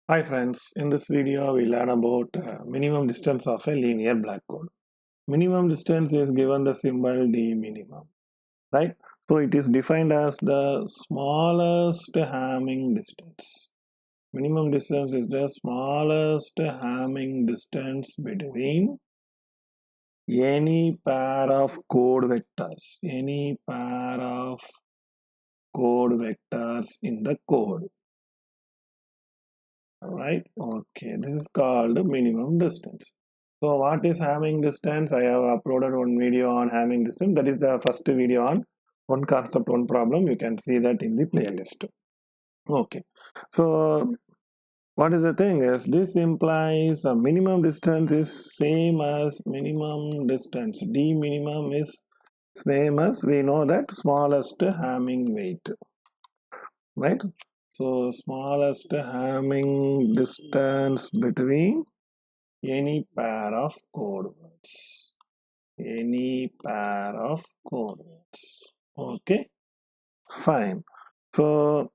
Hi friends, in this video we learn about minimum distance of a linear black hole. Minimum distance is given the symbol d minimum, right? So it is defined as the smallest Hamming distance. Minimum distance is the smallest Hamming distance between any pair of code vectors, any pair of code vectors in the code. Right, okay, this is called minimum distance. So what is Hamming distance? I have uploaded one video on Hamming distance. That is the first video on one concept, one problem. You can see that in the playlist. Okay, so what is the thing is, this implies a minimum distance is same as minimum distance. D minimum is same as, we know that, smallest Hamming weight, right? So smallest Hamming distance between any pair of code words. Any pair of code words. Okay, fine. So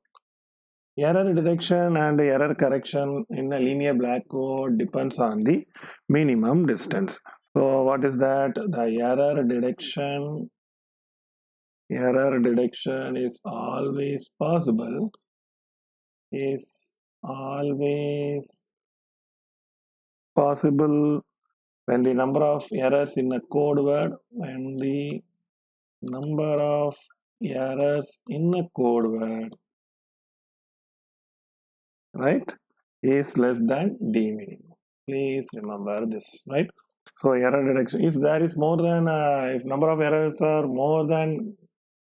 error detection and error correction in a linear black hole depends on the minimum distance. So what is that? The error detection is always possible, is always possible when the number of errors in a code word, when the number of errors in a code word, right, is less than d minimum. Please remember this, right? So error detection, if there is more than if number of errors are more than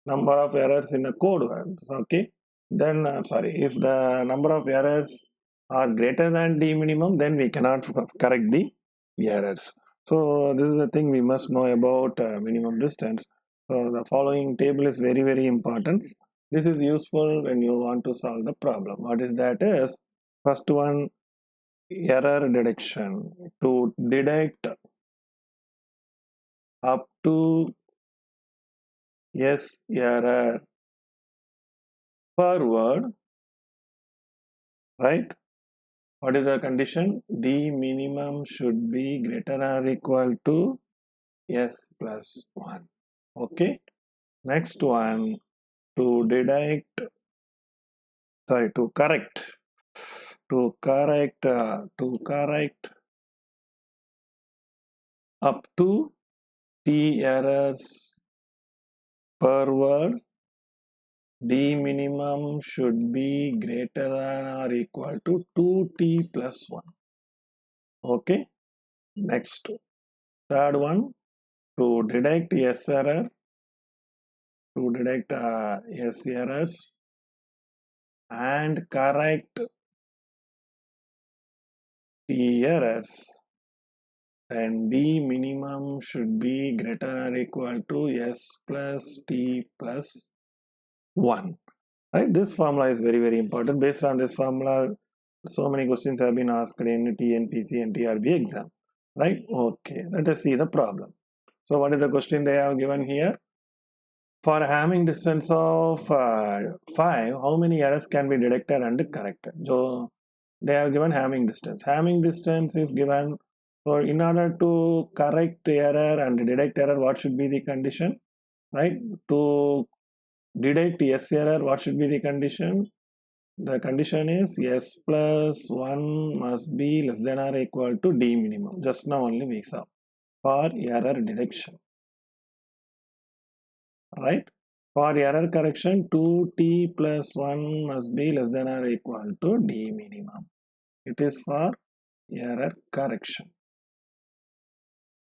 number of errors in a code word, okay, then sorry, if the number of errors are greater than d minimum, then we cannot correct the errors. So this is the thing we must know about minimum distance. So the following table is very important. This is useful when you want to solve the problem. What is that is, first one, error detection. To detect up to S error per word, right? What is the condition? D minimum should be greater than or equal to S plus 1. Okay. Next one, to detect, sorry, to correct up to T errors per word, D minimum should be greater than or equal to 2T plus 1. Okay. Next, third one, to detect S error, to detect S errors and correct T errors, then D minimum should be greater than or equal to S plus T plus 1. Right? This formula is very important. Based on this formula, so many questions have been asked in TNPC and TRB exam. Right? Okay, let us see the problem. So what is the question they have given here? For a Hamming distance of 5, how many errors can be detected and corrected? So they have given Hamming distance. Hamming distance is given. So in order to correct error and detect error, what should be the condition? Right? To detect S error, what should be the condition? The condition is S plus 1 must be less than or equal to D minimum. Just now only we saw for error detection. Right? For error correction, 2T plus 1 must be less than or equal to D minimum. It is for error correction.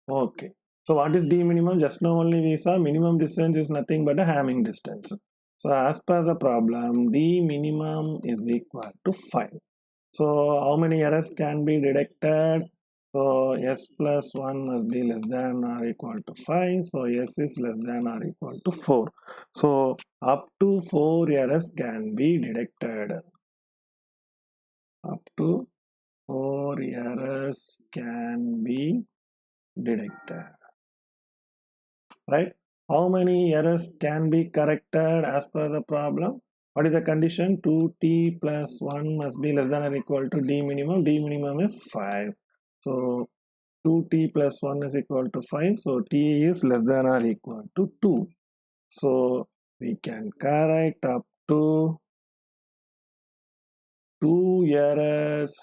Okay. So what is D minimum? Just now only we saw minimum distance is nothing but a Hamming distance. So as per the problem, D minimum is equal to 5. So how many errors can be detected? So S plus 1 must be less than or equal to 5. So S is less than or equal to 4. So up to 4 errors can be detected. Up to 4 errors can be detected. Right? How many errors can be corrected as per the problem? What is the condition? 2t plus 1 must be less than or equal to d minimum. D minimum is 5. So 2t plus 1 is equal to 5. So t is less than or equal to 2. So we can correct up to 2 errors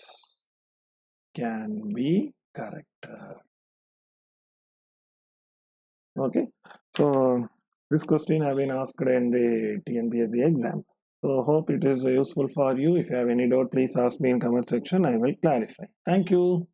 can be corrected. Okay, so this question have been asked in the TNPSC exam. So hope it is useful for you. If you have any doubt, please ask me in comment section. I will clarify. Thank you.